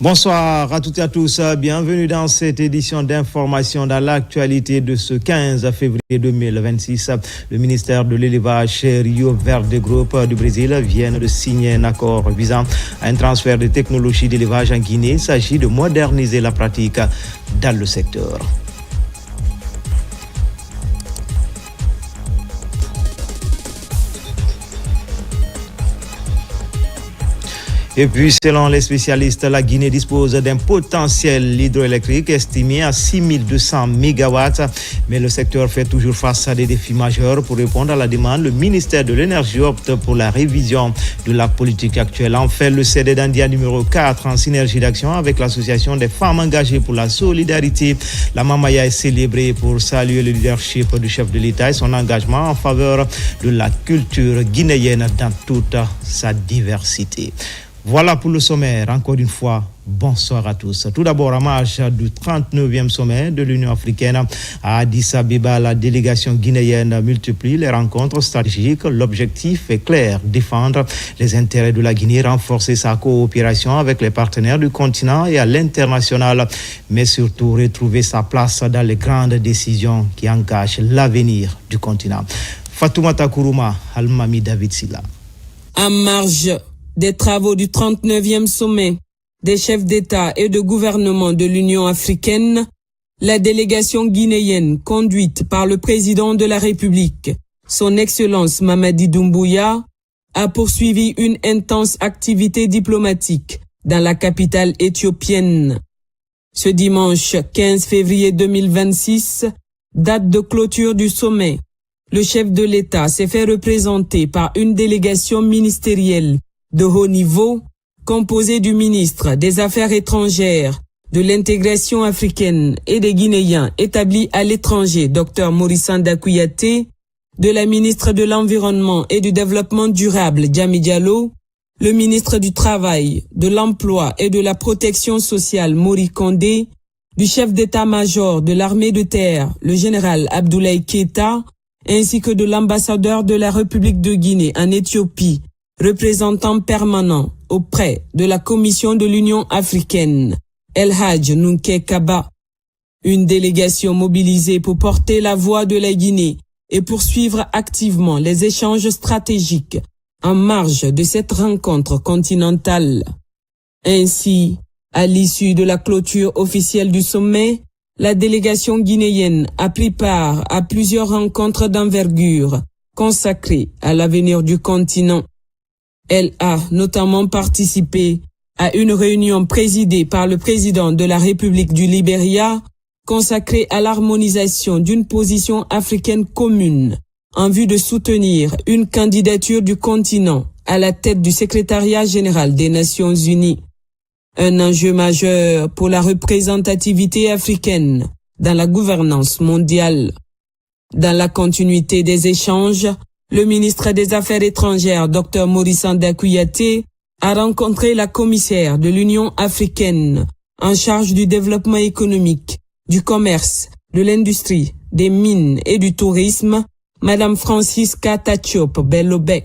Bonsoir à toutes et à tous, bienvenue dans cette édition d'information dans l'actualité de ce 15 février 2026. Le ministère de l'élevage et Rio Verde Group du Brésil vient de signer un accord visant à un transfert de technologies d'élevage en Guinée. Il s'agit de moderniser la pratique dans le secteur. Et puis, selon les spécialistes, la Guinée dispose d'un potentiel hydroélectrique estimé à 6200 MW. Mais le secteur fait toujours face à des défis majeurs. Pour répondre à la demande, le ministère de l'Énergie opte pour la révision de la politique actuelle. Enfin, le CD d'India numéro 4 en synergie d'action avec l'association des femmes engagées pour la solidarité. La Mamaya est célébrée pour saluer le leadership du chef de l'État et son engagement en faveur de la culture guinéenne dans toute sa diversité. Voilà pour le sommaire. Encore une fois, bonsoir à tous. Tout d'abord, en marge du 39e sommet de l'Union africaine à Addis Abeba, la délégation guinéenne multiplie les rencontres stratégiques. L'objectif est clair, défendre les intérêts de la Guinée, renforcer sa coopération avec les partenaires du continent et à l'international, mais surtout retrouver sa place dans les grandes décisions qui engagent l'avenir du continent. Fatoumata Kourouma, Almami David Silla. En marge des travaux du 39e sommet des chefs d'État et de gouvernement de l'Union africaine, la délégation guinéenne conduite par le président de la République, son Excellence Mamadi Doumbouya, a poursuivi une intense activité diplomatique dans la capitale éthiopienne. Ce dimanche 15 février 2026, date de clôture du sommet, le chef de l'État s'est fait représenter par une délégation ministérielle de haut niveau, composé du ministre des Affaires étrangères, de l'intégration africaine et des Guinéens établis à l'étranger, Dr Maurice Kouyaté, de la ministre de l'Environnement et du Développement durable, Djami Diallo, le ministre du Travail, de l'Emploi et de la Protection sociale, Mori Kondé, du chef d'état-major de l'armée de terre, le général Abdoulaye Keïta, ainsi que de l'ambassadeur de la République de Guinée en Éthiopie, représentant permanent auprès de la Commission de l'Union africaine, El Hadj Nunke Kaba. Une délégation mobilisée pour porter la voix de la Guinée et poursuivre activement les échanges stratégiques en marge de cette rencontre continentale. Ainsi, à l'issue de la clôture officielle du sommet, la délégation guinéenne a pris part à plusieurs rencontres d'envergure consacrées à l'avenir du continent. Elle a notamment participé à une réunion présidée par le président de la République du Libéria consacrée à l'harmonisation d'une position africaine commune en vue de soutenir une candidature du continent à la tête du secrétariat général des Nations Unies. Un enjeu majeur pour la représentativité africaine dans la gouvernance mondiale. Dans la continuité des échanges, le ministre des Affaires étrangères, Dr Maurice Kouyaté, a rencontré la commissaire de l'Union africaine en charge du développement économique, du commerce, de l'industrie, des mines et du tourisme, Madame Francisca Tachop Belobé.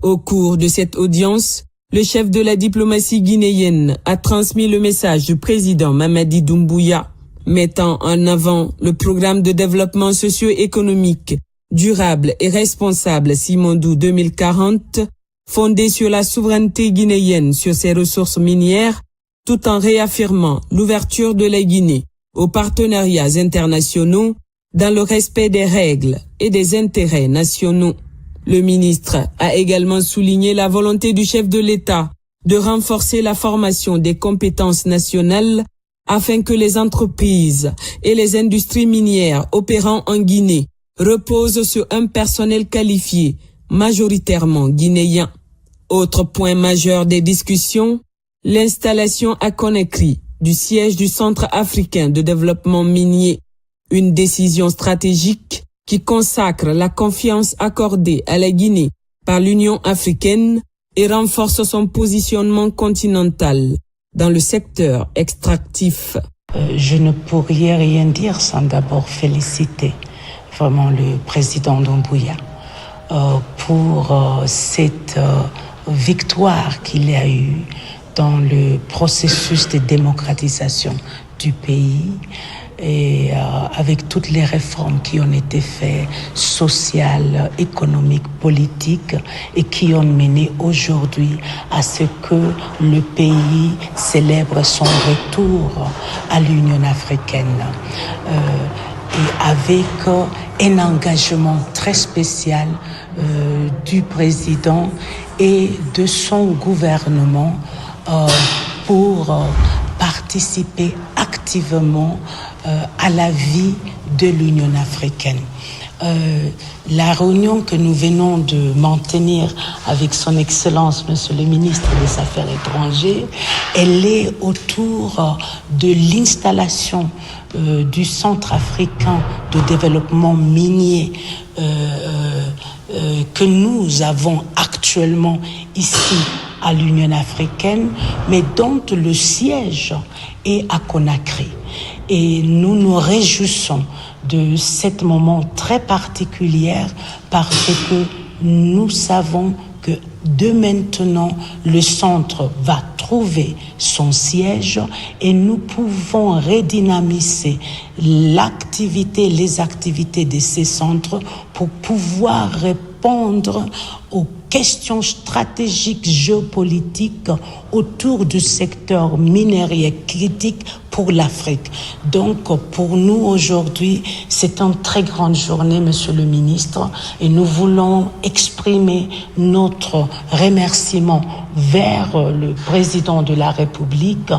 Au cours de cette audience, le chef de la diplomatie guinéenne a transmis le message du président Mamadi Doumbouya, mettant en avant le programme de développement socio-économique durable et responsable Simandou 2040, fondé sur la souveraineté guinéenne sur ses ressources minières, tout en réaffirmant l'ouverture de la Guinée aux partenariats internationaux dans le respect des règles et des intérêts nationaux. Le ministre a également souligné la volonté du chef de l'État de renforcer la formation des compétences nationales afin que les entreprises et les industries minières opérant en Guinée repose sur un personnel qualifié, majoritairement guinéen. Autre point majeur des discussions, l'installation à Conakry du siège du Centre africain de développement minier. Une décision stratégique qui consacre la confiance accordée à la Guinée par l'Union africaine et renforce son positionnement continental dans le secteur extractif. Je ne pourrais rien dire sans d'abord féliciter vraiment le président Doumbouya pour cette victoire qu'il a eue dans le processus de démocratisation du pays et avec toutes les réformes qui ont été faites, sociales, économiques, politiques, et qui ont mené aujourd'hui à ce que le pays célèbre son retour à l'Union africaine. Et avec un engagement très spécial du président et de son gouvernement pour participer activement à la vie de l'Union africaine. La réunion que nous venons de maintenir avec son Excellence, Monsieur le ministre des Affaires étrangères, elle est autour de l'installation du Centre africain de développement minier que nous avons actuellement ici à l'Union africaine, mais dont le siège est à Conakry. Et nous nous réjouissons de ce moment très particulier parce que nous savons que de maintenant, le centre va trouver son siège et nous pouvons redynamiser les activités de ces centres pour pouvoir répondre aux questions stratégiques géopolitiques autour du secteur minier critique pour l'Afrique. Donc, pour nous aujourd'hui, c'est une très grande journée, Monsieur le ministre, et nous voulons exprimer notre remerciement vers le président de la République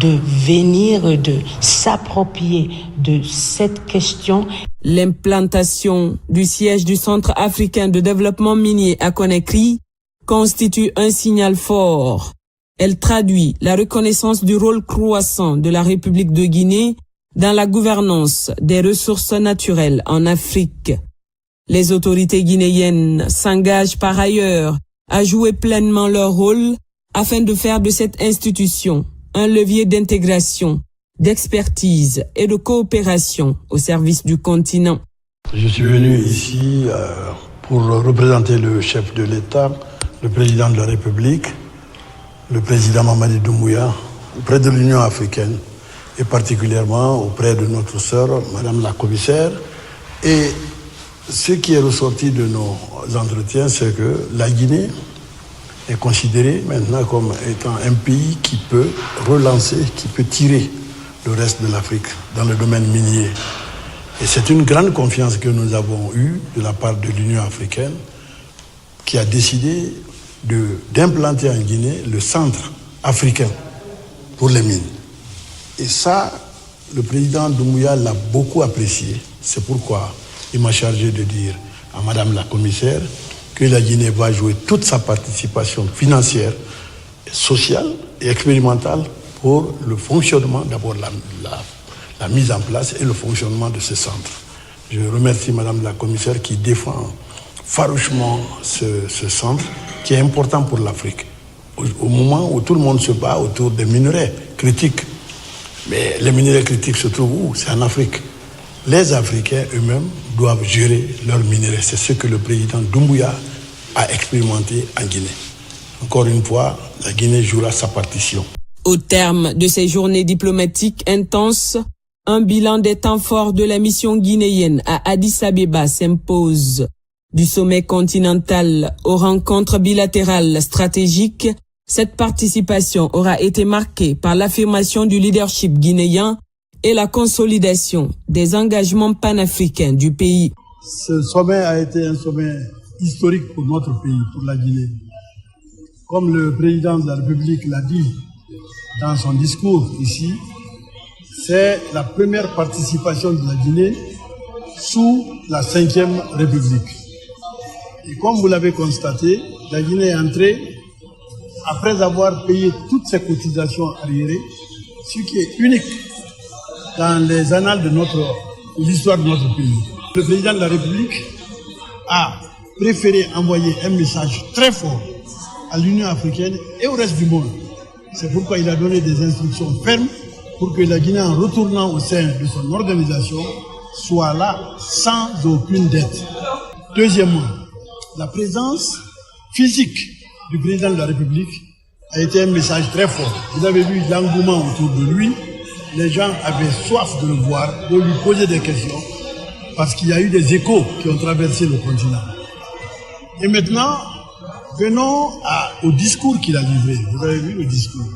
de venir, de s'approprier de cette question. L'implantation du siège du Centre africain de développement minier à Conakry constitue un signal fort. Elle traduit la reconnaissance du rôle croissant de la République de Guinée dans la gouvernance des ressources naturelles en Afrique. Les autorités guinéennes s'engagent par ailleurs à jouer pleinement leur rôle afin de faire de cette institution un levier d'intégration, d'expertise et de coopération au service du continent. Je suis venu ici pour représenter le chef de l'État, le président de la République, le président Mamadi Doumbouya, auprès de l'Union africaine et particulièrement auprès de notre sœur, Madame la commissaire. Et ce qui est ressorti de nos entretiens, c'est que la Guinée est considérée maintenant comme étant un pays qui peut relancer, qui peut tirer le reste de l'Afrique dans le domaine minier. Et c'est une grande confiance que nous avons eue de la part de l'Union africaine qui a décidé d'implanter en Guinée le centre africain pour les mines. Et ça, le président Doumbouya l'a beaucoup apprécié. C'est pourquoi il m'a chargé de dire à Madame la commissaire que la Guinée va jouer toute sa participation financière, sociale et expérimentale pour le fonctionnement, d'abord la mise en place et le fonctionnement de ce centre. Je remercie Madame la commissaire qui défend farouchement ce centre qui est important pour l'Afrique. Au moment où tout le monde se bat autour des minerais critiques. Mais les minerais critiques se trouvent où? C'est en Afrique. Les Africains eux-mêmes doivent gérer leurs minerais. C'est ce que le président Doumbouya a expérimenté en Guinée. Encore une fois, la Guinée jouera sa partition. Au terme de ces journées diplomatiques intenses, un bilan des temps forts de la mission guinéenne à Addis Abeba s'impose. Du sommet continental aux rencontres bilatérales stratégiques, cette participation aura été marquée par l'affirmation du leadership guinéen et la consolidation des engagements panafricains du pays. Ce sommet a été un sommet historique pour notre pays, pour la Guinée. Comme le président de la République l'a dit dans son discours ici, c'est la première participation de la Guinée sous la 5e République. Et comme vous l'avez constaté, la Guinée est entrée, après avoir payé toutes ses cotisations arriérées, ce qui est unique dans les annales de l'histoire de notre pays. Le président de la République a préféré envoyer un message très fort à l'Union africaine et au reste du monde. C'est pourquoi il a donné des instructions fermes pour que la Guinée, en retournant au sein de son organisation, soit là sans aucune dette. Deuxièmement, la présence physique du président de la République a été un message très fort. Vous avez vu l'engouement autour de lui. Les gens avaient soif de le voir, de lui poser des questions, parce qu'il y a eu des échos qui ont traversé le continent. Et maintenant, venons au discours qu'il a livré. Vous avez vu le discours.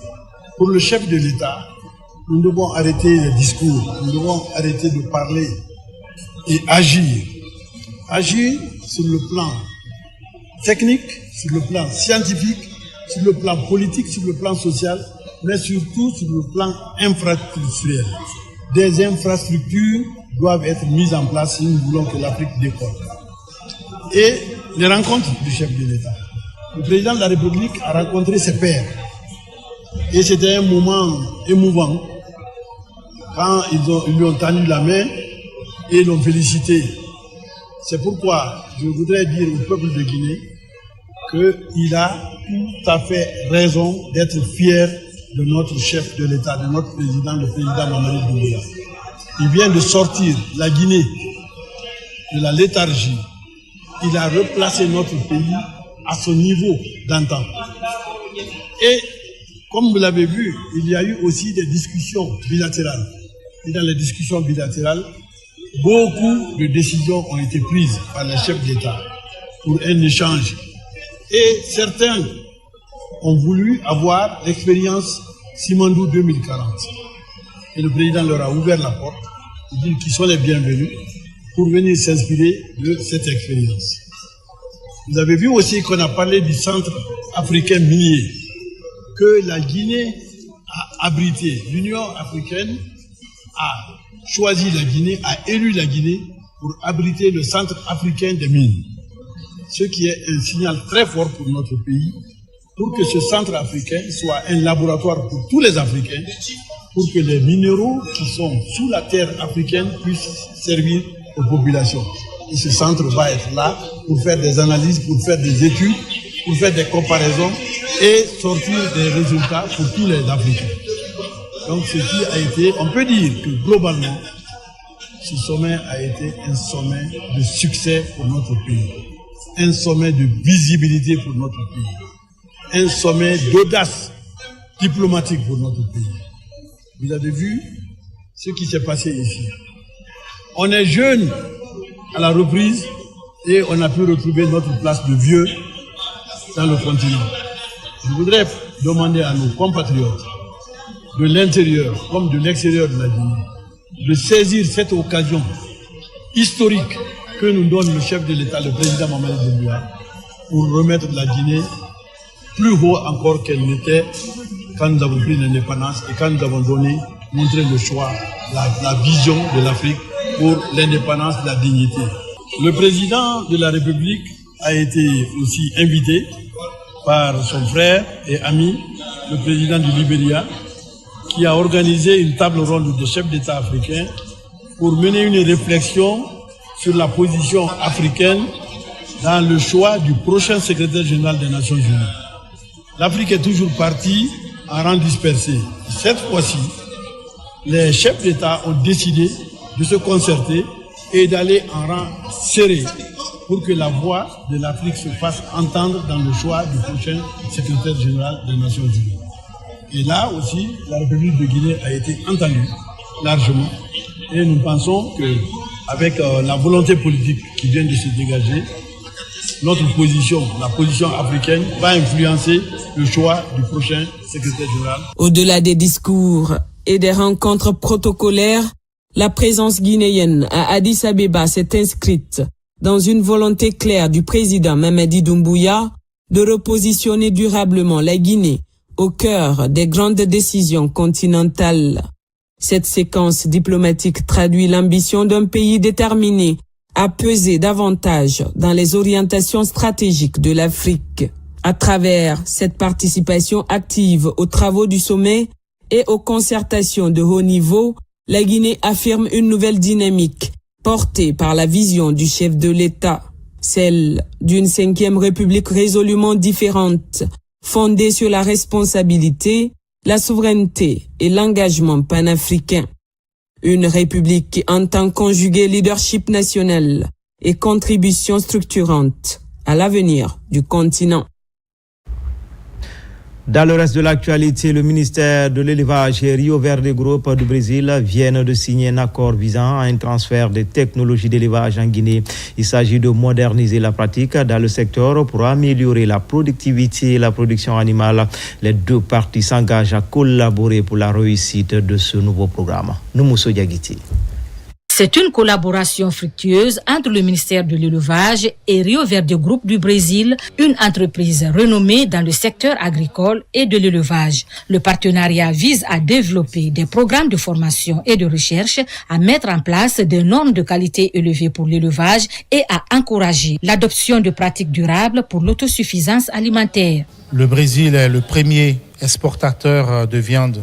Pour le chef de l'État, nous devons arrêter les discours, nous devons arrêter de parler et agir. Agir sur le plan technique, sur le plan scientifique, sur le plan politique, sur le plan social, mais surtout sur le plan infrastructurel. Des infrastructures doivent être mises en place si nous voulons que l'Afrique décolle. Et les rencontres du chef de l'État. Le président de la République a rencontré ses pairs. Et c'était un moment émouvant quand ils lui ont tendu la main et l'ont félicité. C'est pourquoi je voudrais dire au peuple de Guinée qu'il a tout à fait raison d'être fier de notre chef de l'État, de notre président, le président Mamadi Doumbouya. Il vient de sortir la Guinée de la léthargie. Il a replacé notre pays à son niveau d'antan. Et comme vous l'avez vu, il y a eu aussi des discussions bilatérales. Et dans les discussions bilatérales, beaucoup de décisions ont été prises par les chefs d'État pour un échange. Et certains ont voulu avoir l'expérience Simandou 2040. Et le président leur a ouvert la porte, il dit qu'ils sont les bienvenus pour venir s'inspirer de cette expérience. Vous avez vu aussi qu'on a parlé du centre africain minier que la Guinée a abrité. L'Union africaine a choisi la Guinée, a élu la Guinée pour abriter le centre africain des mines. Ce qui est un signal très fort pour notre pays, pour que ce centre africain soit un laboratoire pour tous les Africains, pour que les minéraux qui sont sous la terre africaine puissent servir aux populations. Et ce centre va être là pour faire des analyses, pour faire des études, pour faire des comparaisons et sortir des résultats pour tous les Africains. Donc ce qui a été, on peut dire que globalement, ce sommet a été un sommet de succès pour notre pays, un sommet de visibilité pour notre pays, un sommet d'audace diplomatique pour notre pays. Vous avez vu ce qui s'est passé ici. On est jeunes à la reprise et on a pu retrouver notre place de vieux dans le continent. Je voudrais demander à nos compatriotes de l'intérieur comme de l'extérieur de la Guinée de saisir cette occasion historique que nous donne le chef de l'État, le président Mamadi Doumbouya, pour remettre la Guinée plus haut encore qu'elle n'était quand nous avons pris l'indépendance et quand nous avons montré le choix, la vision de l'Afrique pour l'indépendance et la dignité. Le président de la République a été aussi invité par son frère et ami, le président du Libéria, qui a organisé une table ronde des chefs d'État africains pour mener une réflexion sur la position africaine dans le choix du prochain secrétaire général des Nations Unies. L'Afrique est toujours partie en rang dispersé. Cette fois-ci, les chefs d'État ont décidé de se concerter et d'aller en rang serré pour que la voix de l'Afrique se fasse entendre dans le choix du prochain secrétaire général des Nations Unies. Et là aussi, la République de Guinée a été entendue largement. Et nous pensons qu'avec la volonté politique qui vient de se dégager, notre position, la position africaine, va influencer le choix du prochain secrétaire général. Au-delà des discours et des rencontres protocolaires, la présence guinéenne à Addis Abeba s'est inscrite dans une volonté claire du président Mamadi Doumbouya de repositionner durablement la Guinée au cœur des grandes décisions continentales. Cette séquence diplomatique traduit l'ambition d'un pays déterminé à peser davantage dans les orientations stratégiques de l'Afrique. À travers cette participation active aux travaux du sommet et aux concertations de haut niveau, la Guinée affirme une nouvelle dynamique portée par la vision du chef de l'État, celle d'une 5e république résolument différente, fondée sur la responsabilité, la souveraineté et l'engagement panafricain. Une république qui entend conjuguer leadership national et contribution structurante à l'avenir du continent. Dans le reste de l'actualité, le ministère de l'Élevage et Rio Verde Group du Brésil viennent de signer un accord visant à un transfert des technologies d'élevage en Guinée. Il s'agit de moderniser la pratique dans le secteur pour améliorer la productivité et la production animale. Les deux parties s'engagent à collaborer pour la réussite de ce nouveau programme. Noumousso Diagiti. C'est une collaboration fructueuse entre le ministère de l'Élevage et Rio Verde Group du Brésil, une entreprise renommée dans le secteur agricole et de l'élevage. Le partenariat vise à développer des programmes de formation et de recherche, à mettre en place des normes de qualité élevées pour l'élevage et à encourager l'adoption de pratiques durables pour l'autosuffisance alimentaire. Le Brésil est le premier exportateur de viande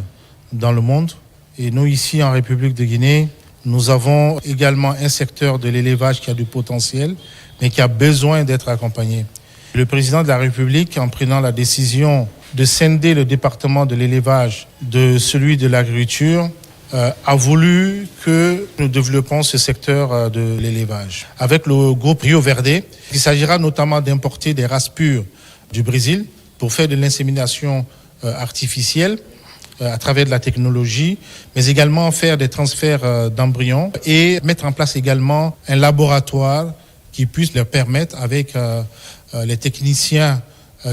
dans le monde et nous ici en République de Guinée, nous avons également un secteur de l'élevage qui a du potentiel, mais qui a besoin d'être accompagné. Le président de la République, en prenant la décision de scinder le département de l'élevage de celui de l'agriculture, a voulu que nous développions ce secteur de l'élevage. Avec le groupe Rio Verde, il s'agira notamment d'importer des races pures du Brésil pour faire de l'insémination artificielle, à travers de la technologie, mais également faire des transferts d'embryons et mettre en place également un laboratoire qui puisse leur permettre, avec les techniciens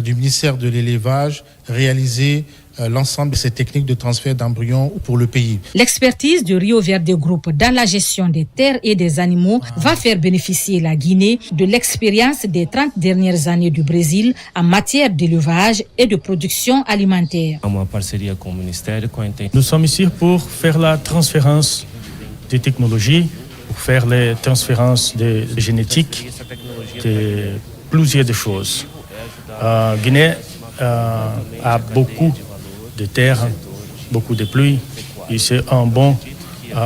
du ministère de l'Élevage, réaliser l'ensemble de ces techniques de transfert d'embryons pour le pays. L'expertise du Rio Verde Group dans la gestion des terres et des animaux va faire bénéficier la Guinée de l'expérience des 30 dernières années du Brésil en matière d'élevage et de production alimentaire. Nous sommes ici pour faire la transférence des technologies, pour faire les transférences de génétique, de plusieurs de choses. Guinée a beaucoup de terre, beaucoup de pluie, et c'est un bon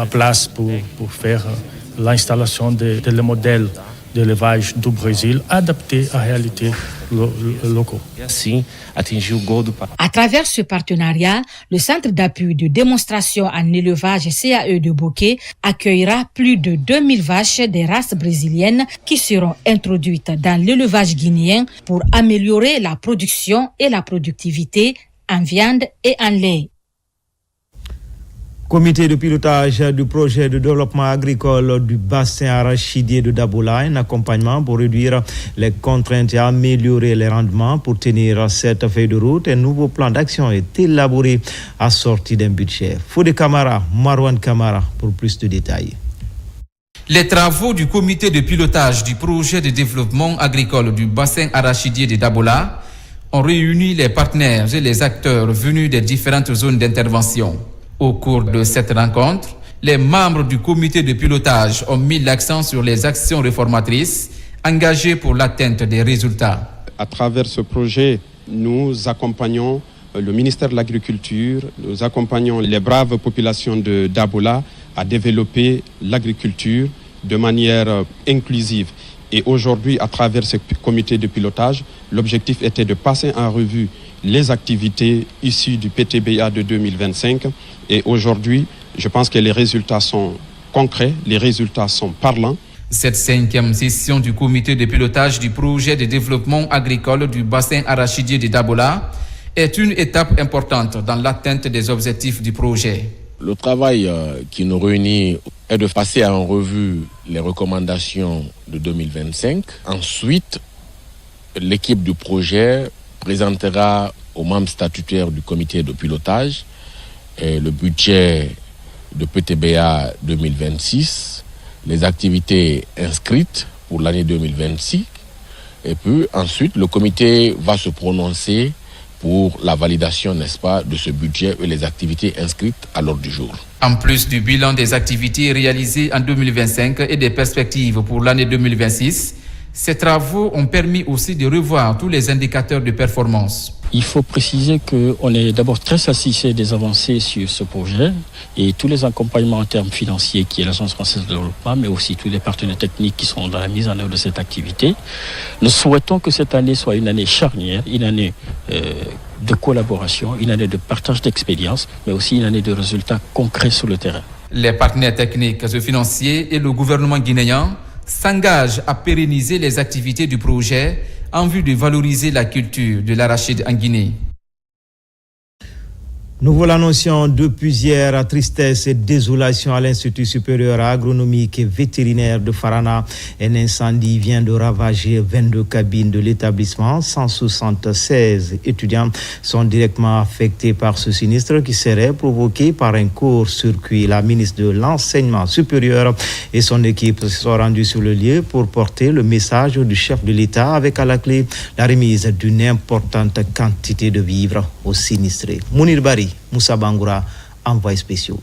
place pour faire l'installation des modèles d'élevage du Brésil adaptés à la réalité locale. À travers ce partenariat, le Centre d'appui de démonstration en élevage CAE de Boké accueillera plus de 2000 vaches des races brésiliennes qui seront introduites dans l'élevage guinéen pour améliorer la production et la productivité en viande et en lait. Comité de pilotage du projet de développement agricole du bassin arachidier de Dabola, un accompagnement pour réduire les contraintes et améliorer les rendements. Pour tenir cette feuille de route, un nouveau plan d'action est élaboré assorti d'un budget. Fodé Camara, Marwan Camara pour plus de détails. Les travaux du comité de pilotage du projet de développement agricole du bassin arachidier de Dabola ont réuni les partenaires et les acteurs venus des différentes zones d'intervention. Au cours de cette rencontre, les membres du comité de pilotage ont mis l'accent sur les actions réformatrices engagées pour l'atteinte des résultats. À travers ce projet, nous accompagnons le ministère de l'Agriculture, nous accompagnons les braves populations de Dabola à développer l'agriculture de manière inclusive. Et aujourd'hui, à travers ce comité de pilotage, l'objectif était de passer en revue les activités issues du PTBA de 2025. Et aujourd'hui, je pense que les résultats sont concrets, les résultats sont parlants. Cette 5e session du comité de pilotage du projet de développement agricole du bassin arachidier de Dabola est une étape importante dans l'atteinte des objectifs du projet. Le travail qui nous réunit est de passer en revue les recommandations de 2025. Ensuite, l'équipe du projet présentera aux membres statutaires du comité de pilotage le budget de PTBA 2026, les activités inscrites pour l'année 2026. Et puis ensuite, le comité va se prononcer pour la validation, n'est-ce pas, de ce budget et les activités inscrites à l'ordre du jour. En plus du bilan des activités réalisées en 2025 et des perspectives pour l'année 2026, ces travaux ont permis aussi de revoir tous les indicateurs de performance. Il faut préciser qu'on est d'abord très satisfait des avancées sur ce projet et tous les accompagnements en termes financiers qui est l'Agence française de développement, mais aussi tous les partenaires techniques qui sont dans la mise en œuvre de cette activité. Nous souhaitons que cette année soit une année charnière, une année de collaboration, une année de partage d'expériences, mais aussi une année de résultats concrets sur le terrain. Les partenaires techniques et financiers et le gouvernement guinéen s'engagent à pérenniser les activités du projet en vue de valoriser la culture de l'arachide en Guinée. Nous vous l'annoncions depuis hier, tristesse et désolation à l'Institut supérieur agronomique et vétérinaire de Farana. Un incendie vient de ravager 22 cabines de l'établissement. 176 étudiants sont directement affectés par ce sinistre qui serait provoqué par un court-circuit. La ministre de l'Enseignement supérieur et son équipe se sont rendus sur le lieu pour porter le message du chef de l'État avec à la clé la remise d'une importante quantité de vivres aux sinistrés. Mounir Bari, Moussa Bangoura, envoyé spéciaux.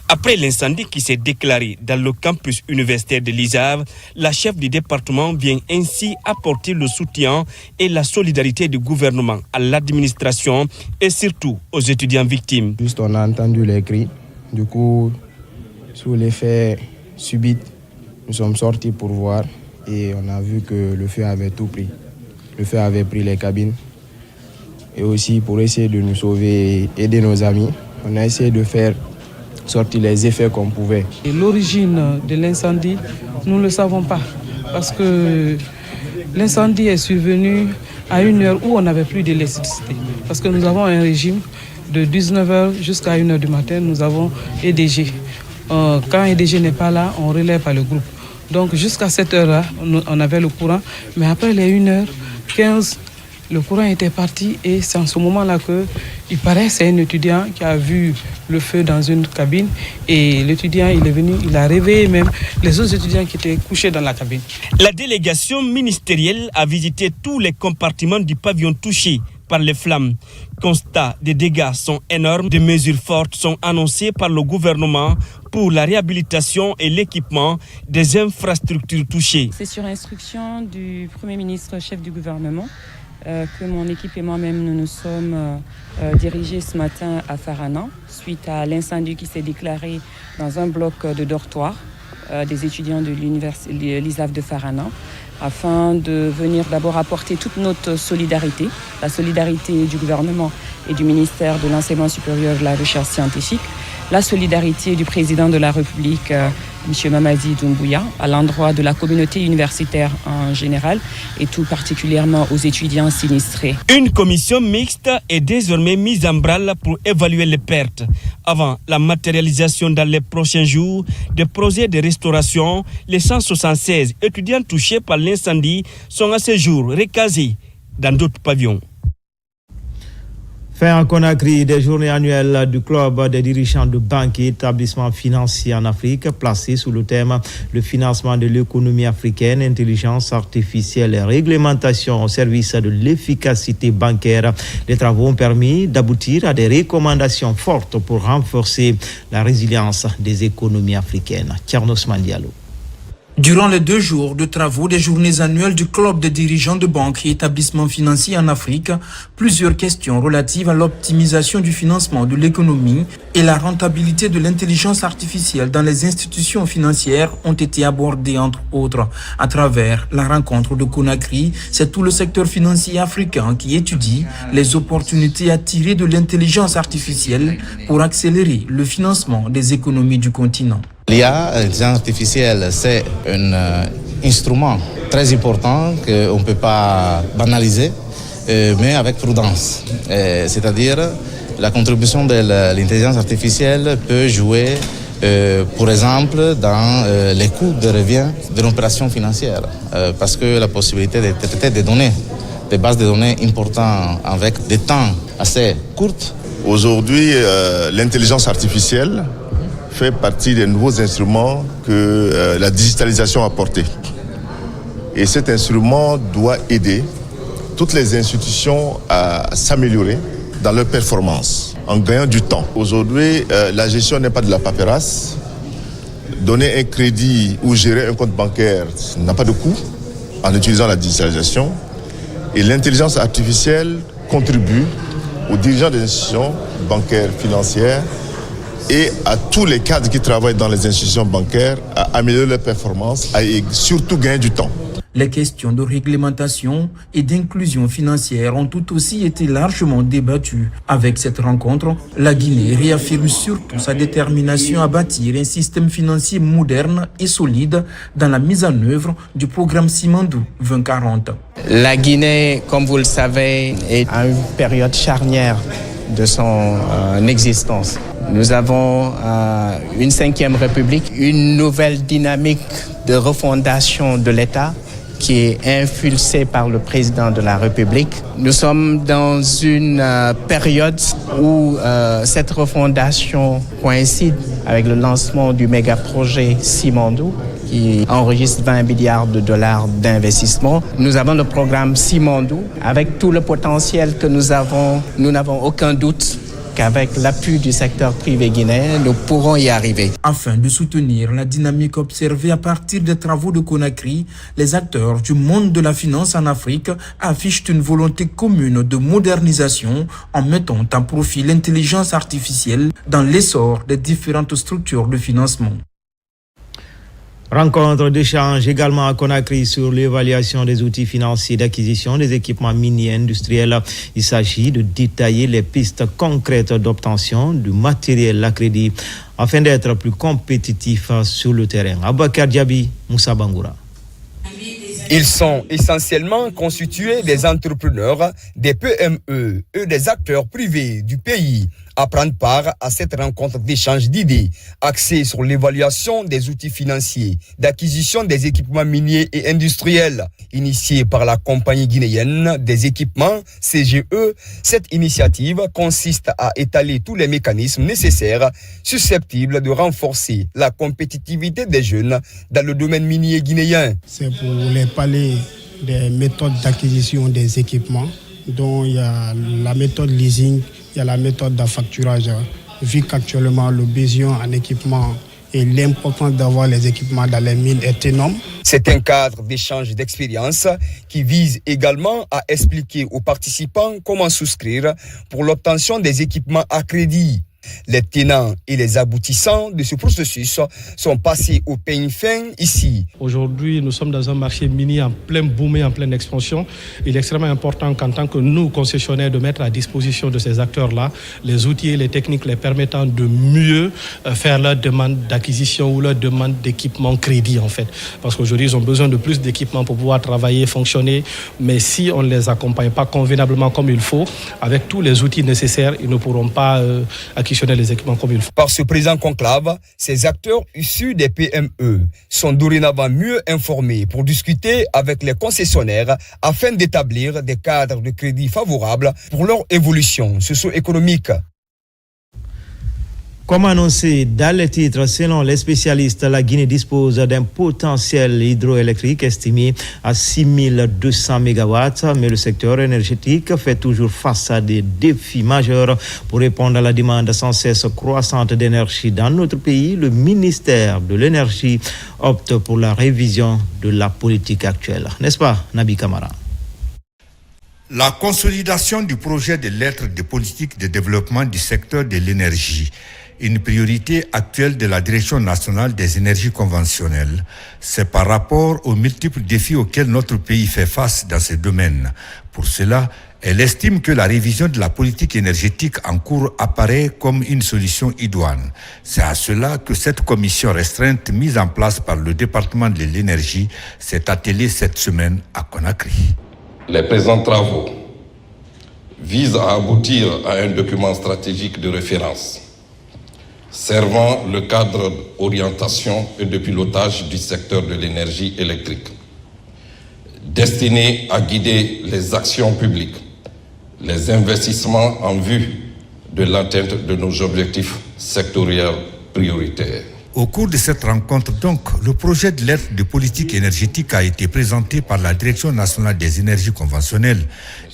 Après l'incendie qui s'est déclaré dans le campus universitaire de l'ISAV, la chef du département vient ainsi apporter le soutien et la solidarité du gouvernement à l'administration et surtout aux étudiants victimes. Juste on a entendu les cris, du coup, sous l'effet subit, nous sommes sortis pour voir et on a vu que le feu avait tout pris. Le feu avait pris les cabines. Et aussi pour essayer de nous sauver et aider nos amis, on a essayé de faire sortir les effets qu'on pouvait. Et l'origine de l'incendie, nous ne le savons pas. Parce que l'incendie est survenu à une heure où on n'avait plus d'électricité. Parce que nous avons un régime de 19h jusqu'à 1h du matin, nous avons EDG. Quand EDG n'est pas là, on relève par le groupe. Donc jusqu'à cette heure-là, on avait le courant. Mais après les 1h15, le courant était parti et c'est en ce moment-là qu'il paraît c'est un étudiant qui a vu le feu dans une cabine et l'étudiant il est venu, il a réveillé même les autres étudiants qui étaient couchés dans la cabine. La délégation ministérielle a visité tous les compartiments du pavillon touché par les flammes. Constat des dégâts sont énormes. Des mesures fortes sont annoncées par le gouvernement pour la réhabilitation et l'équipement des infrastructures touchées. C'est sur instruction du Premier ministre, chef du gouvernement, que mon équipe et moi-même nous nous sommes dirigés ce matin à Farana suite à l'incendie qui s'est déclaré dans un bloc de dortoir des étudiants de l'ISAV de Farana afin de venir d'abord apporter toute notre solidarité, la solidarité du gouvernement et du ministère de l'Enseignement supérieur et de la Recherche scientifique, la solidarité du président de la République, M. Mamadi Doumbouya, à l'endroit de la communauté universitaire en général et tout particulièrement aux étudiants sinistrés. Une commission mixte est désormais mise en branle pour évaluer les pertes. Avant la matérialisation dans les prochains jours des projets de restauration, les 176 étudiants touchés par l'incendie sont à ce jour recasés dans d'autres pavillons. Fin en Conakry des journées annuelles du club des dirigeants de banques et établissements financiers en Afrique, placé sous le thème le financement de l'économie africaine, intelligence artificielle et réglementation au service de l'efficacité bancaire. Les travaux ont permis d'aboutir à des recommandations fortes pour renforcer la résilience des économies africaines. Tiernos Mandialo. Durant les 2 jours de travaux des journées annuelles du club des dirigeants de banques et établissements financiers en Afrique, plusieurs questions relatives à l'optimisation du financement de l'économie et la rentabilité de l'intelligence artificielle dans les institutions financières ont été abordées entre autres. À travers la rencontre de Conakry, c'est tout le secteur financier africain qui étudie les opportunités à tirer de l'intelligence artificielle pour accélérer le financement des économies du continent. L'IA, l'intelligence artificielle, c'est un instrument très important qu'on ne peut pas banaliser, mais avec prudence. C'est-à-dire, la contribution de l'intelligence artificielle peut jouer, par exemple, dans les coûts de revient d'une opération financière, parce que la possibilité de traiter des données, des bases de données importantes avec des temps assez courts. Aujourd'hui, l'intelligence artificielle fait partie des nouveaux instruments que la digitalisation a apportés. Et cet instrument doit aider toutes les institutions à s'améliorer dans leur performance, en gagnant du temps. Aujourd'hui, la gestion n'est pas de la paperasse. Donner un crédit ou gérer un compte bancaire n'a pas de coût en utilisant la digitalisation. Et l'intelligence artificielle contribue aux dirigeants des institutions bancaires, financières, et à tous les cadres qui travaillent dans les institutions bancaires à améliorer leur performance et surtout gagner du temps. Les questions de réglementation et d'inclusion financière ont tout aussi été largement débattues. Avec cette rencontre, la Guinée réaffirme surtout sa détermination à bâtir un système financier moderne et solide dans la mise en œuvre du programme Simandou 2040. La Guinée, comme vous le savez, est à une période charnière de son existence. Nous avons une 5e République, une nouvelle dynamique de refondation de l'État qui est impulsée par le président de la République. Nous sommes dans une période où cette refondation coïncide avec le lancement du méga-projet Simandou qui enregistre 20 milliards de dollars d'investissement. Nous avons le programme Simandou. Avec tout le potentiel que nous avons, nous n'avons aucun doute qu'avec l'appui du secteur privé guinéen, nous pourrons y arriver. Afin de soutenir la dynamique observée à partir des travaux de Conakry, les acteurs du monde de la finance en Afrique affichent une volonté commune de modernisation en mettant en profit l'intelligence artificielle dans l'essor des différentes structures de financement. Rencontre d'échange également à Conakry sur l'évaluation des outils financiers d'acquisition des équipements miniers industriels. Il s'agit de détailler les pistes concrètes d'obtention du matériel à crédit afin d'être plus compétitif sur le terrain. Abakar Diaby, Moussa Bangoura. Ils sont essentiellement constitués des entrepreneurs, des PME et des acteurs privés du pays à prendre part à cette rencontre d'échange d'idées axée sur l'évaluation des outils financiers d'acquisition des équipements miniers et industriels. Initiée par la compagnie guinéenne des équipements CGE, cette initiative consiste à étaler tous les mécanismes nécessaires susceptibles de renforcer la compétitivité des jeunes dans le domaine minier guinéen. C'est pour les palais des méthodes d'acquisition des équipements, dont il y a la méthode leasing, il y a la méthode d'affacturage. Vu qu'actuellement le besoin en équipement et l'importance d'avoir les équipements dans les mines est énorme. C'est un cadre d'échange d'expériences qui vise également à expliquer aux participants comment souscrire pour l'obtention des équipements à crédit. Les tenants et les aboutissants de ce processus sont passés au peigne fin ici. Aujourd'hui, nous sommes dans un marché minier en plein boom et en pleine expansion. Il est extrêmement important qu'en tant que nous, concessionnaires, de mettre à disposition de ces acteurs-là les outils et les techniques les permettant de mieux faire leur demande d'acquisition ou leur demande d'équipement crédit en fait. Parce qu'aujourd'hui, ils ont besoin de plus d'équipements pour pouvoir travailler, fonctionner. Mais si on ne les accompagne pas convenablement comme il faut, avec tous les outils nécessaires, ils ne pourront pas acquérir les équipements comme il faut. Par ce présent conclave, ces acteurs issus des PME sont dorénavant mieux informés pour discuter avec les concessionnaires afin d'établir des cadres de crédit favorables pour leur évolution socio-économique. Comme annoncé dans les titres, selon les spécialistes, la Guinée dispose d'un potentiel hydroélectrique estimé à 6200 MW, mais le secteur énergétique fait toujours face à des défis majeurs pour répondre à la demande sans cesse croissante d'énergie dans notre pays. Le ministère de l'Énergie opte pour la révision de la politique actuelle. N'est-ce pas, Nabi Kamara? La consolidation du projet de lettre de politique de développement du secteur de l'énergie, une priorité actuelle de la Direction nationale des énergies conventionnelles. C'est par rapport aux multiples défis auxquels notre pays fait face dans ce domaine. Pour cela, elle estime que la révision de la politique énergétique en cours apparaît comme une solution idoine. C'est à cela que cette commission restreinte mise en place par le département de l'énergie s'est attelée cette semaine à Conakry. Les présents travaux visent à aboutir à un document stratégique de référence servant le cadre d'orientation et de pilotage du secteur de l'énergie électrique, destiné à guider les actions publiques, les investissements en vue de l'atteinte de nos objectifs sectoriels prioritaires. Au cours de cette rencontre, donc, le projet de lettre de politique énergétique a été présenté par la Direction nationale des énergies conventionnelles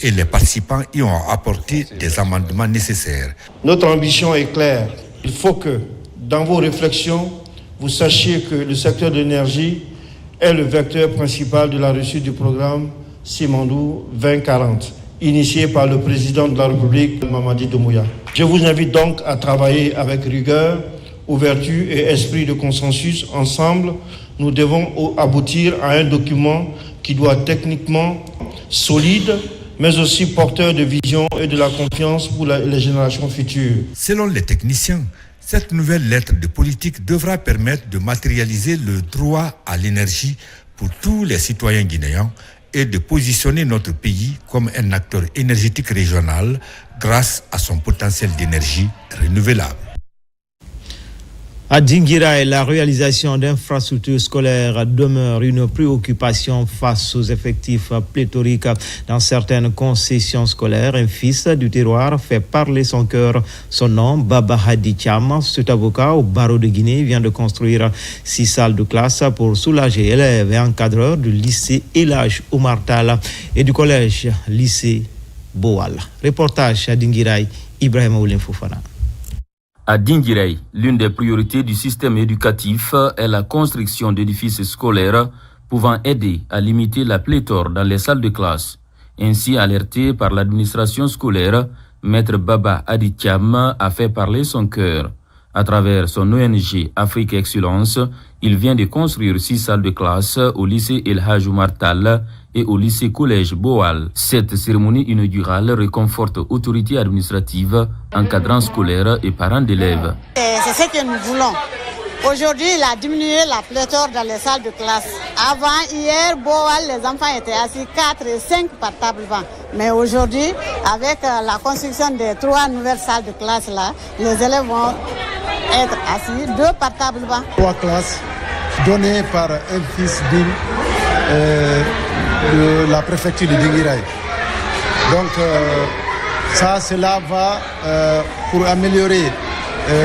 et les participants y ont apporté des amendements nécessaires. Notre ambition est claire. Il faut que, dans vos réflexions, vous sachiez que le secteur de l'énergie est le vecteur principal de la réussite du programme Simandou 2040, initié par le président de la République, Mamadi Doumbouya. Je vous invite donc à travailler avec rigueur, ouverture et esprit de consensus. Ensemble, nous devons aboutir à un document qui doit être techniquement solide, mais aussi porteur de vision et de la confiance pour les générations futures. Selon les techniciens, cette nouvelle lettre de politique devra permettre de matérialiser le droit à l'énergie pour tous les citoyens guinéens et de positionner notre pays comme un acteur énergétique régional grâce à son potentiel d'énergie renouvelable. À Dinguiraye, la réalisation d'infrastructures scolaires demeure une préoccupation face aux effectifs pléthoriques dans certaines concessions scolaires. Un fils du terroir fait parler son cœur. Son nom, Baba Hadi Thiam, cet avocat au barreau de Guinée, vient de construire 6 salles de classe pour soulager élèves et encadreurs du lycée El Hadj Oumar Tall et du collège lycée Boal. Reportage à Dinguiraye, Ibrahima Oulin Fofana. À Dinguiraye, l'une des priorités du système éducatif est la construction d'édifices scolaires pouvant aider à limiter la pléthore dans les salles de classe. Ainsi alerté par l'administration scolaire, Maître Baba Hadi Thiam a fait parler son cœur. À travers son ONG Afrique Excellence, il vient de construire 6 salles de classe au lycée El Hadj Oumar Tall et au lycée collège Boal. Cette cérémonie inaugurale réconforte autorités administratives, encadrants scolaires et parents d'élèves. C'est ce que nous voulons. Aujourd'hui, il a diminué la pléthore dans les salles de classe. Avant, hier, Boal, les enfants étaient assis 4 et 5 par table banc. Mais aujourd'hui, avec la construction des 3 nouvelles salles de classe là, les élèves vont être assis 2 par table banc. 3 classes données par un fils de la préfecture de Dinguiraye. Donc, cela va pour améliorer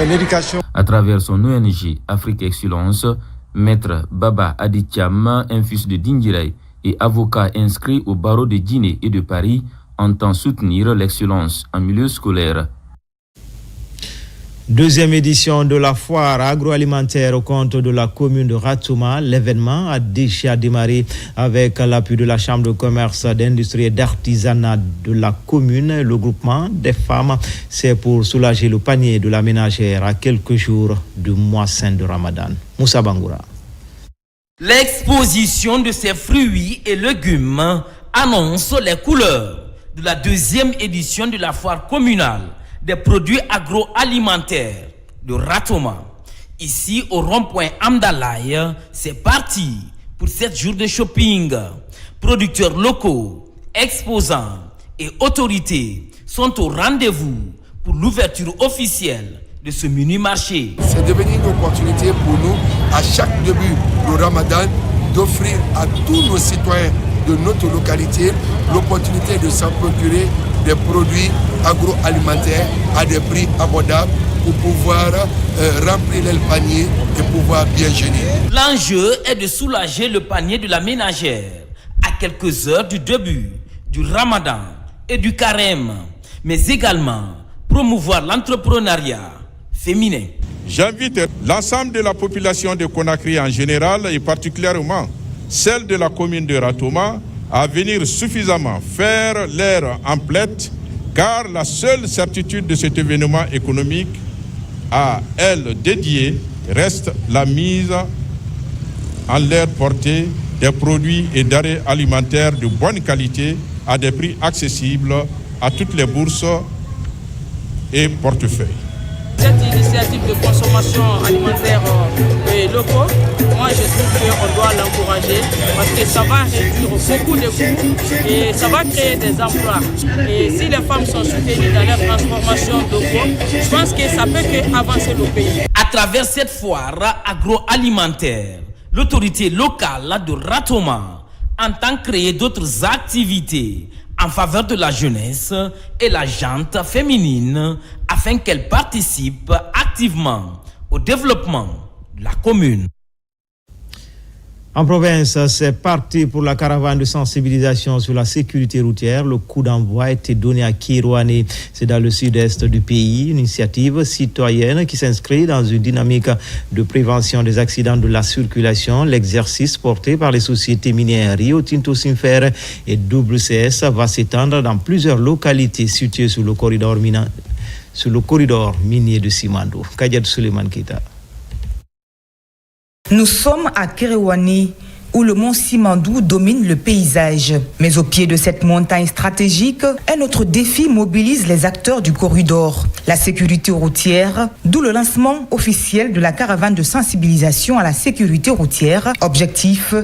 l'éducation. À travers son ONG Afrique Excellence, Maître Baba Hadi Thiam, un fils de Dinguiraye et avocat inscrit au barreau de Guinée et de Paris, entend soutenir l'excellence en milieu scolaire. Deuxième édition de la foire agroalimentaire au compte de la commune de Ratouma. L'événement a déjà démarré avec l'appui de la Chambre de commerce, d'industrie et d'artisanat de la commune. Le groupement des femmes, c'est pour soulager le panier de la ménagère à quelques jours du mois saint de Ramadan. Moussa Bangoura. L'exposition de ces fruits et légumes annonce les couleurs de la deuxième édition de la foire communale des produits agroalimentaires de Ratouma. Ici, au rond-point Amdalaï, c'est parti pour 7 jours de shopping. Producteurs locaux, exposants et autorités sont au rendez-vous pour l'ouverture officielle de ce mini-marché. C'est devenu une opportunité pour nous, à chaque début du Ramadan, d'offrir à tous nos citoyens de notre localité l'opportunité de s'en procurer des produits agroalimentaires à des prix abordables pour pouvoir remplir le panier et pouvoir bien jeûner. L'enjeu est de soulager le panier de la ménagère à quelques heures du début du Ramadan et du Carême, mais également promouvoir l'entrepreneuriat féminin. J'invite l'ensemble de la population de Conakry en général et particulièrement celle de la commune de Ratouma à venir suffisamment faire l'air en plate, car la seule certitude de cet événement économique à elle dédiée reste la mise en l'air portée des produits et denrées alimentaires de bonne qualité à des prix accessibles à toutes les bourses et portefeuilles. Cette initiative de consommation alimentaire locaux, moi je trouve qu'on doit l'encourager parce que ça va réduire beaucoup de coûts et ça va créer des emplois. Et si les femmes sont soutenues dans leur transformation locaux, je pense que ça peut qu'avancer le pays. À travers cette foire agroalimentaire, l'autorité locale de Ratouma entend créer d'autres activités en faveur de la jeunesse et la gente féminine afin qu'elle participe activement au développement de la commune. En province, c'est parti pour la caravane de sensibilisation sur la sécurité routière. Le coup d'envoi a été donné à Kirouané, c'est dans le sud-est du pays, une initiative citoyenne qui s'inscrit dans une dynamique de prévention des accidents de la circulation. L'exercice porté par les sociétés minières Rio Tinto Sinfer et WCS va s'étendre dans plusieurs localités situées sur le corridor minier de Simandou. Kadiad Suleiman Keita. Nous sommes à Kirouané, où le mont Simandou domine le paysage. Mais au pied de cette montagne stratégique, un autre défi mobilise les acteurs du corridor, la sécurité routière, d'où le lancement officiel de la caravane de sensibilisation à la sécurité routière. Objectif,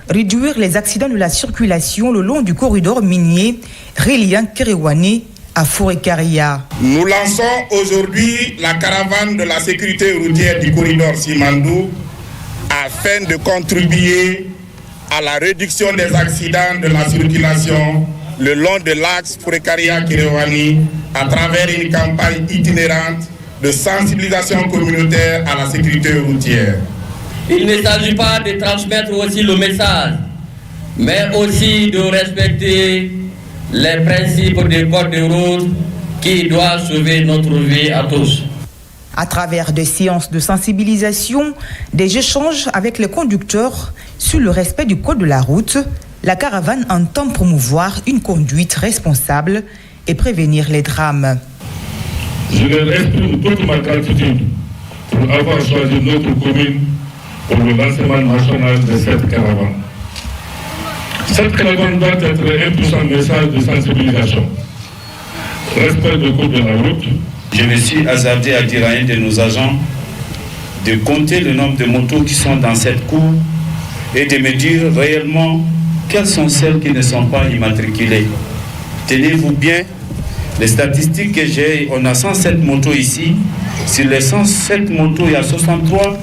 réduire les accidents de la circulation le long du corridor minier reliant Kerewane à Forêt-Caria. Nous lançons aujourd'hui la caravane de la sécurité routière du corridor Simandou afin de contribuer à la réduction des accidents de la circulation le long de l'axe Forêt-Caria-Kerewane à travers une campagne itinérante de sensibilisation communautaire à la sécurité routière. Il ne s'agit pas de transmettre aussi le message, mais aussi de respecter les principes du code de route qui doivent sauver notre vie à tous. À travers des séances de sensibilisation, des échanges avec les conducteurs sur le respect du code de la route, la caravane entend promouvoir une conduite responsable et prévenir les drames. Je leur exprime toute ma gratitude pour avoir choisi notre commune pour le lancement national de cette caravane. Cette caravane doit être un puissant message de sensibilisation. Respect du code de la route. Je me suis hasardé à dire à un de nos agents de compter le nombre de motos qui sont dans cette cour et de me dire réellement quelles sont celles qui ne sont pas immatriculées. Tenez-vous bien, les statistiques que j'ai, on a 107 motos ici. Sur les 107 motos, il y a 63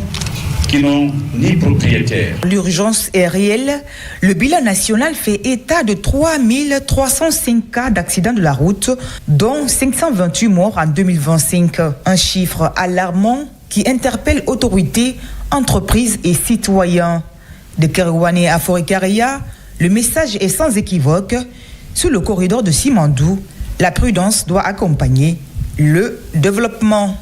qui n'ont ni propriétaire. L'urgence est réelle. Le bilan national fait état de 3305 cas d'accidents de la route, dont 528 morts en 2025. Un chiffre alarmant qui interpelle autorités, entreprises et citoyens. De Kerewane à Forêt-Caria, le message est sans équivoque. Sur le corridor de Simandou, la prudence doit accompagner le développement.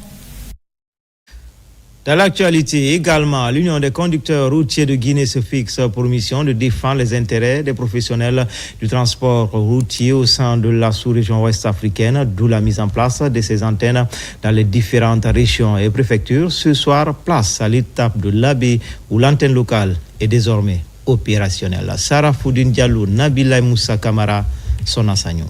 Dans l'actualité également, l'Union des conducteurs routiers de Guinée se fixe pour mission de défendre les intérêts des professionnels du transport routier au sein de la sous-région ouest-africaine, d'où la mise en place de ces antennes dans les différentes régions et préfectures. Ce soir, place à l'étape de l'Abbé où l'antenne locale est désormais opérationnelle. Sarah Foudine Diallo, Nabila Moussa Kamara, Sona Sagno.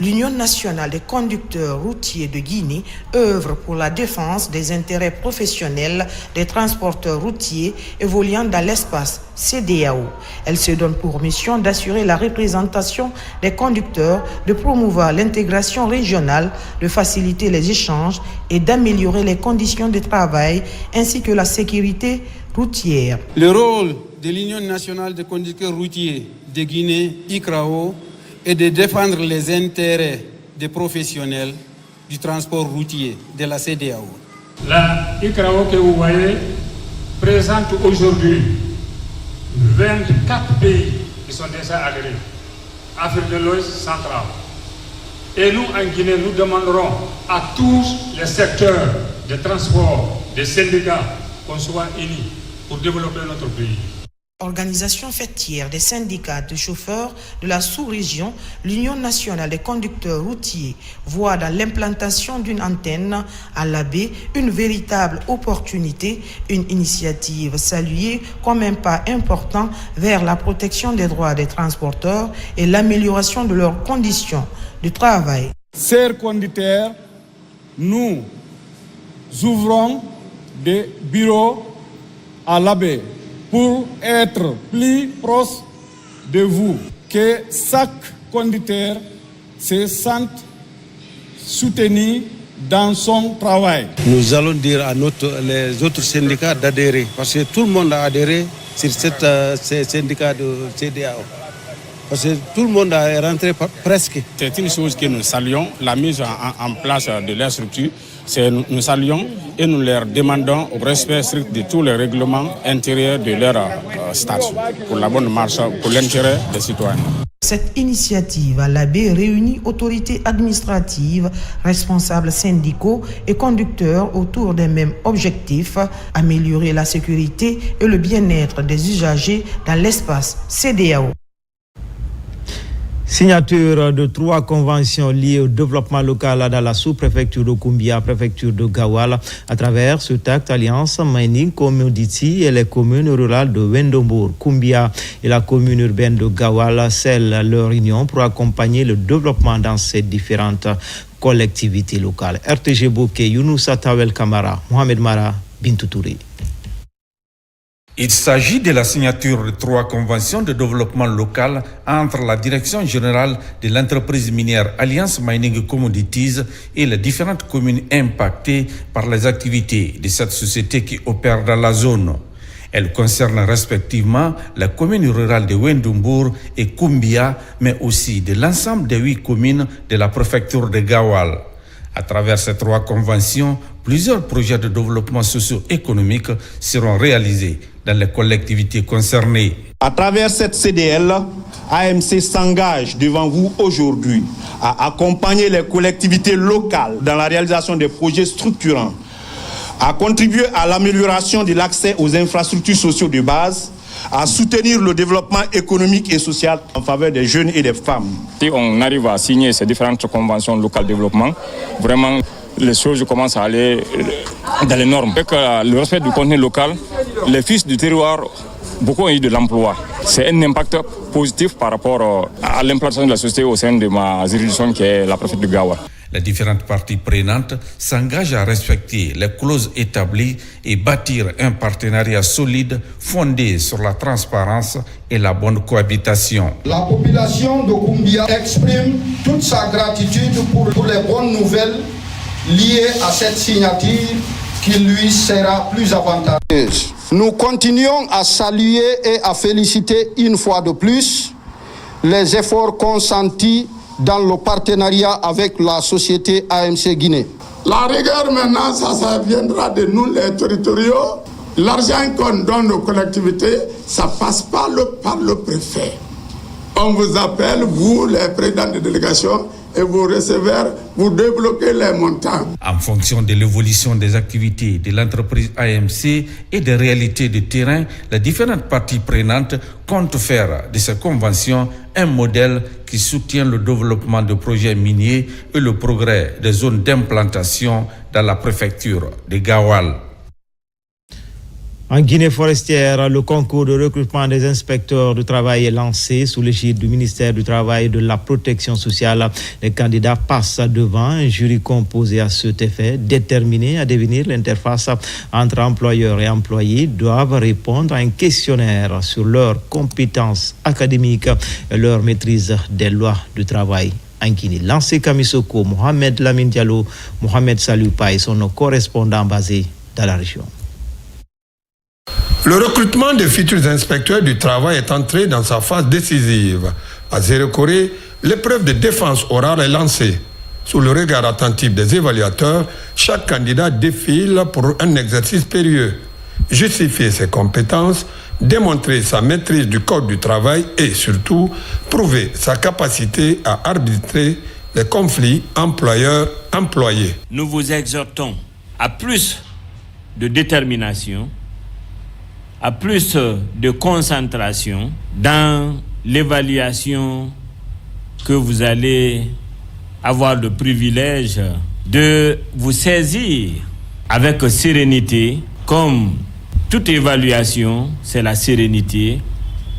L'Union nationale des conducteurs routiers de Guinée œuvre pour la défense des intérêts professionnels des transporteurs routiers évoluant dans l'espace CEDEAO. Elle se donne pour mission d'assurer la représentation des conducteurs, de promouvoir l'intégration régionale, de faciliter les échanges et d'améliorer les conditions de travail ainsi que la sécurité routière. Le rôle de l'Union nationale des conducteurs routiers de Guinée, ICRAO, et de défendre les intérêts des professionnels du transport routier de la CEDEAO. La ICRAO que vous voyez présente aujourd'hui 24 pays qui sont déjà adhérés. Afrique de l'Ouest centrale. Et nous, en Guinée, nous demanderons à tous les secteurs de transport, des syndicats, qu'on soit unis pour développer notre pays. Organisation fêtière des syndicats de chauffeurs de la sous-région, l'Union nationale des conducteurs routiers voit dans l'implantation d'une antenne à l'Abbé une véritable opportunité, une initiative saluée comme un pas important vers la protection des droits des transporteurs et l'amélioration de leurs conditions de travail. Chers conducteurs, nous ouvrons des bureaux à l'Abbé pour être plus proche de vous, que chaque conducteur se sente soutenu dans son travail. Nous allons dire à les autres syndicats d'adhérer, parce que tout le monde a adhéré sur ces syndicats de CEDEAO. Parce que tout le monde est rentré presque. C'est une chose que nous saluons, la mise en place de leur structure. Nous saluons et nous leur demandons au respect strict de tous les règlements intérieurs de leur station pour la bonne marche, pour l'intérêt des citoyens. Cette initiative à l'Abbé réunit autorités administratives, responsables syndicaux et conducteurs autour des mêmes objectifs, améliorer la sécurité et le bien-être des usagers dans l'espace CEDEAO. Signature de 3 conventions liées au développement local dans la sous-préfecture de Koumbia, préfecture de Gawal. À travers ce acte, Alliance Mining Commodity et les communes rurales de Wendombourg, Koumbia et la commune urbaine de Gawal scellent leur union pour accompagner le développement dans ces différentes collectivités locales. RTG Bouquet, Younoussa Tawel Kamara, Mohamed Mara, Bintou Touré. Il s'agit de la signature de 3 conventions de développement local entre la Direction générale de l'entreprise minière Alliance Mining Commodities et les différentes communes impactées par les activités de cette société qui opère dans la zone. Elles concernent respectivement la commune rurale de Wendombourg et Koumbia, mais aussi de l'ensemble des 8 communes de la préfecture de Gawal. À travers ces 3 conventions, plusieurs projets de développement socio-économique seront réalisés dans les collectivités concernées. À travers cette CDL, AMC s'engage devant vous aujourd'hui à accompagner les collectivités locales dans la réalisation des projets structurants, à contribuer à l'amélioration de l'accès aux infrastructures sociales de base, à soutenir le développement économique et social en faveur des jeunes et des femmes. Si on arrive à signer ces différentes conventions locales de développement, vraiment les choses commencent à aller dans les normes. Avec le respect du contenu local, les fils du terroir, beaucoup ont eu de l'emploi. C'est un impact positif par rapport à l'implantation de la société au sein de ma juridiction qui est la préfecture de Gawal. Les différentes parties prenantes s'engagent à respecter les clauses établies et bâtir un partenariat solide fondé sur la transparence et la bonne cohabitation. La population de Koumbia exprime toute sa gratitude pour les bonnes nouvelles liées à cette signature qui lui sera plus avantageuse. Nous continuons à saluer et à féliciter une fois de plus les efforts consentis dans le partenariat avec la société AMC Guinée. La rigueur maintenant, ça viendra de nous les territoriaux. L'argent qu'on donne aux collectivités, ça passe par le préfet. On vous appelle, vous les présidents de délégation, et vous recevez, vous débloquez les montants. En fonction de l'évolution des activités de l'entreprise AMC et des réalités de terrain, les différentes parties prenantes comptent faire de ces conventions un modèle qui soutient le développement de projets miniers et le progrès des zones d'implantation dans la préfecture de Gawal. En Guinée forestière, le concours de recrutement des inspecteurs du travail est lancé sous l'égide du ministère du Travail et de la Protection sociale. Les candidats passent devant un jury composé à cet effet, déterminé à devenir l'interface entre employeurs et employés, doivent répondre à un questionnaire sur leurs compétences académiques et leur maîtrise des lois du travail. En Guinée, lancé Kamisoko, Mohamed Lamine Diallo, Mohamed Salou Paye sont nos correspondants basés dans la région. Le recrutement des futurs inspecteurs du travail est entré dans sa phase décisive. À Zéro-Corée, l'épreuve de défense orale est lancée. Sous le regard attentif des évaluateurs, chaque candidat défile pour un exercice périlleux. Justifier ses compétences, démontrer sa maîtrise du code du travail et surtout prouver sa capacité à arbitrer les conflits employeurs-employés. Nous vous exhortons à plus de détermination, à plus de concentration dans l'évaluation que vous allez avoir le privilège de vous saisir avec sérénité. Comme toute évaluation, c'est la sérénité,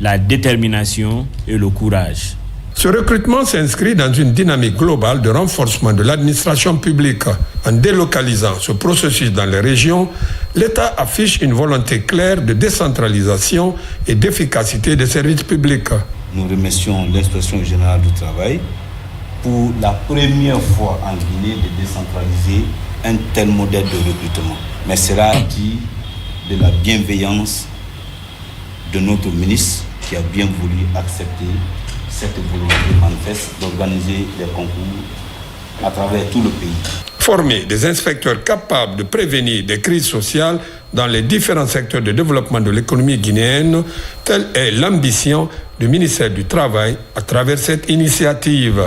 la détermination et le courage. Ce recrutement s'inscrit dans une dynamique globale de renforcement de l'administration publique. En délocalisant ce processus dans les régions, l'État affiche une volonté claire de décentralisation et d'efficacité des services publics. Nous remercions l'Inspection générale du travail pour la première fois en Guinée de décentraliser un tel modèle de recrutement. Mais cela dit de la bienveillance de notre ministre qui a bien voulu accepter cette volonté manifeste d'organiser des concours à travers tout le pays. Former des inspecteurs capables de prévenir des crises sociales dans les différents secteurs de développement de l'économie guinéenne, telle est l'ambition du ministère du Travail à travers cette initiative.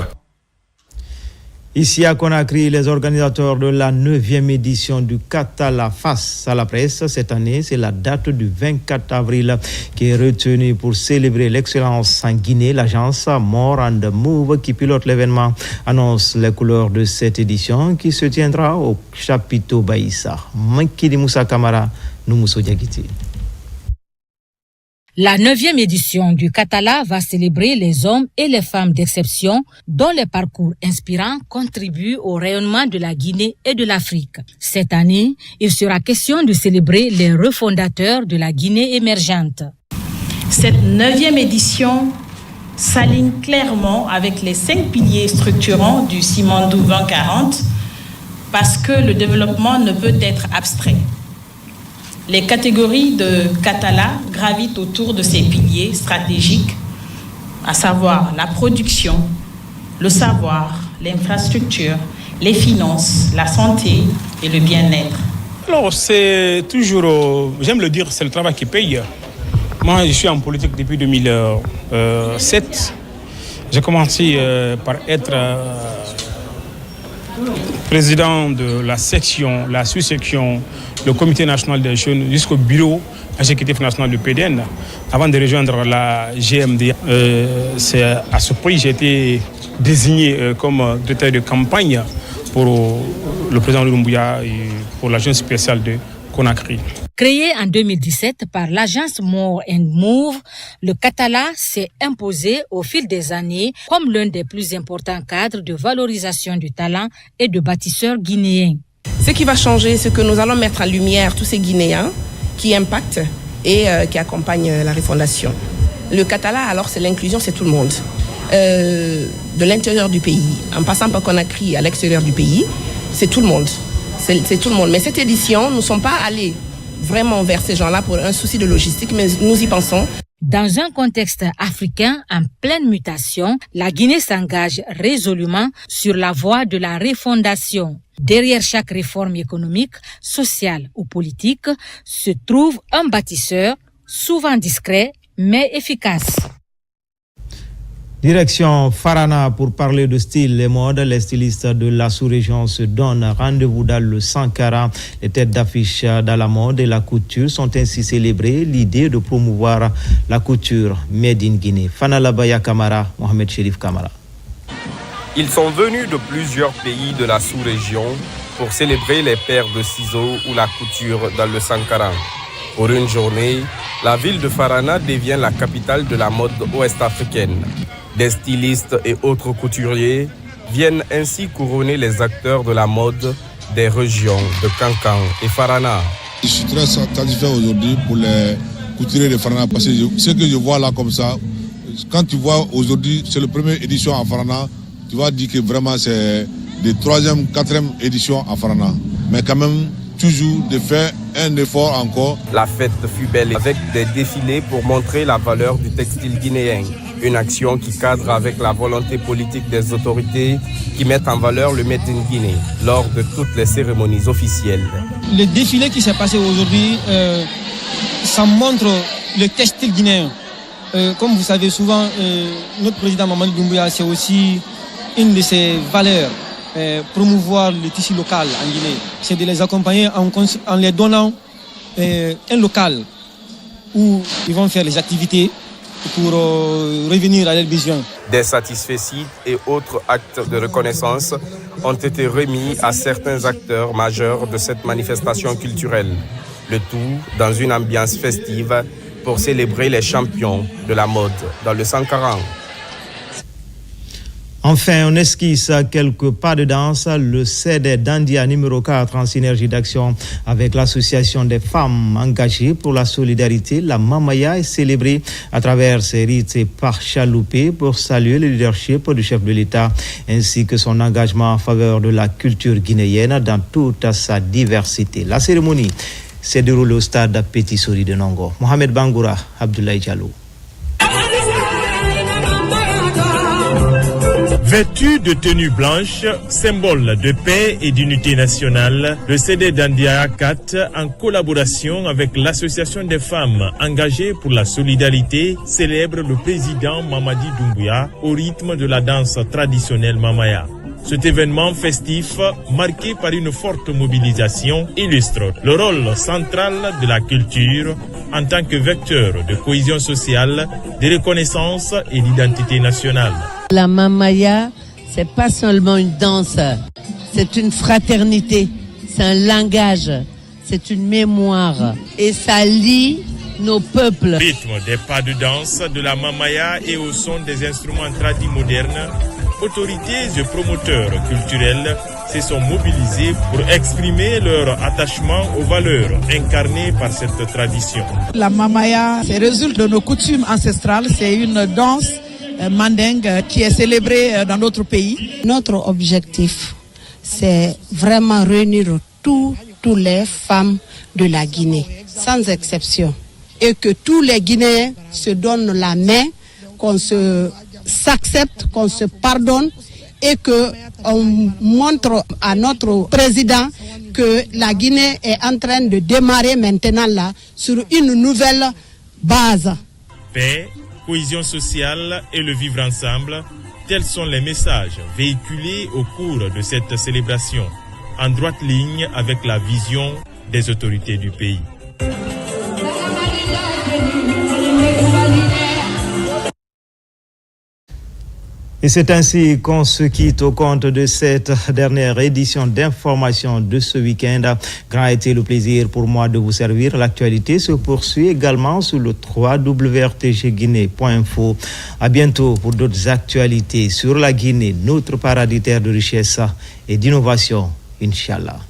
Ici à Conakry, les organisateurs de la 9e édition du Katala face à la presse cette année, c'est la date du 24 avril qui est retenue pour célébrer l'excellence en Guinée. L'agence More and Move qui pilote l'événement annonce les couleurs de cette édition qui se tiendra au chapiteau Baïssa. Mankidi Moussa Kamara, Noumousso Diagiti. La 9e édition du Katala va célébrer les hommes et les femmes d'exception dont les parcours inspirants contribuent au rayonnement de la Guinée et de l'Afrique. Cette année, il sera question de célébrer les refondateurs de la Guinée émergente. Cette 9e édition s'aligne clairement avec les 5 piliers structurants du Simandou 2040 parce que le développement ne peut être abstrait. Les catégories de Katala gravitent autour de ces piliers stratégiques, à savoir la production, le savoir, l'infrastructure, les finances, la santé et le bien-être. Alors c'est toujours, j'aime le dire, c'est le travail qui paye. Moi je suis en politique depuis 2007. J'ai commencé par être président de la section, la sous-section, le comité national des jeunes jusqu'au bureau exécutif national du PDN avant de rejoindre la GMD. C'est à ce prix j'ai été désigné comme directeur de campagne pour le président Lumbuya et pour l'agence spéciale de Conakry. Créé en 2017 par l'agence More and Move, le Katala s'est imposé au fil des années comme l'un des plus importants cadres de valorisation du talent et de bâtisseurs guinéens. Ce qui va changer, c'est que nous allons mettre en lumière tous ces Guinéens qui impactent et qui accompagnent la refondation. Le Katala, alors, c'est l'inclusion, c'est tout le monde. De l'intérieur du pays, en passant par Conakry à l'extérieur du pays, c'est tout le monde. C'est tout le monde. Mais cette édition, nous ne sommes pas allés vraiment vers ces gens-là pour un souci de logistique, mais nous y pensons. Dans un contexte africain en pleine mutation, la Guinée s'engage résolument sur la voie de la refondation. Derrière chaque réforme économique, sociale ou politique se trouve un bâtisseur, souvent discret, mais efficace. Direction Farana pour parler de style et mode. Les stylistes de la sous-région se donnent rendez-vous dans le Sankara. Les têtes d'affiche dans la mode et la couture sont ainsi célébrées. L'idée de promouvoir la couture made in Guinée. Fanalabaya Kamara, Mohamed Sherif Kamara. Ils sont venus de plusieurs pays de la sous-région pour célébrer les paires de ciseaux ou la couture dans le Sankara. Pour une journée, la ville de Farana devient la capitale de la mode ouest-africaine. Des stylistes et autres couturiers viennent ainsi couronner les acteurs de la mode des régions de Kankan et Farana. Je suis très satisfait aujourd'hui pour les couturiers de Farana parce que ce que je vois là comme ça, quand tu vois aujourd'hui, c'est la première édition à Farana, tu vas dire que vraiment c'est de 3e, 4e édition à Farana. Mais quand même, toujours de faire un effort encore. La fête fut belle avec des défilés pour montrer la valeur du textile guinéen. Une action qui cadre avec la volonté politique des autorités qui mettent en valeur le Made in Guinée lors de toutes les cérémonies officielles. Le défilé qui s'est passé aujourd'hui, ça montre le textile guinéen. Comme vous savez souvent, notre président Mamadou Doumbouya, c'est aussi une de ses valeurs. Promouvoir le tissu local en Guinée, c'est de les accompagner en les donnant un local où ils vont faire les activités pour revenir à leurs besoins. Des satisfecits et autres actes de reconnaissance ont été remis à certains acteurs majeurs de cette manifestation culturelle. Le tout dans une ambiance festive pour célébrer les champions de la mode dans le Sankara. Enfin, on esquisse quelques pas de danse. Le CD Dandia numéro 4 en synergie d'action avec l'association des femmes engagées pour la solidarité. La Mamaya est célébrée à travers ses rites et par chaloupé pour saluer le leadership du chef de l'État ainsi que son engagement en faveur de la culture guinéenne dans toute sa diversité. La cérémonie s'est déroulée au stade Petit Sori de Nongo. Mohamed Bangoura, Abdoulaye Diallo. Vêtu de tenue blanche, symbole de paix et d'unité nationale, le CD Dandia 4, en collaboration avec l'Association des femmes engagées pour la solidarité, célèbre le président Mamadi Doumbouya au rythme de la danse traditionnelle Mamaya. Cet événement festif, marqué par une forte mobilisation, illustre le rôle central de la culture en tant que vecteur de cohésion sociale, de reconnaissance et d'identité nationale. La Mamaya, c'est pas seulement une danse, c'est une fraternité, c'est un langage, c'est une mémoire et ça lie nos peuples. Rythme des pas de danse de la Mamaya et au son des instruments tradis modernes, autorités et promoteurs culturels se sont mobilisés pour exprimer leur attachement aux valeurs incarnées par cette tradition. La Mamaya, c'est résulte de nos coutumes ancestrales, c'est une danse mandingue qui est célébrée dans notre pays. Notre objectif, c'est vraiment réunir toutes les femmes de la Guinée, sans exception. Et que tous les Guinéens se donnent la main, qu'on s'accepte, qu'on se pardonne et qu'on montre à notre président que la Guinée est en train de démarrer maintenant là sur une nouvelle base. Paix, cohésion sociale et le vivre ensemble, tels sont les messages véhiculés au cours de cette célébration, en droite ligne avec la vision des autorités du pays. Et c'est ainsi qu'on se quitte au compte de cette dernière édition d'information de ce week-end. Grand a été le plaisir pour moi de vous servir. L'actualité se poursuit également sur le www.rtgguinée.info. À bientôt pour d'autres actualités sur la Guinée, notre paradis terre de richesse et d'innovation, Inch'Allah.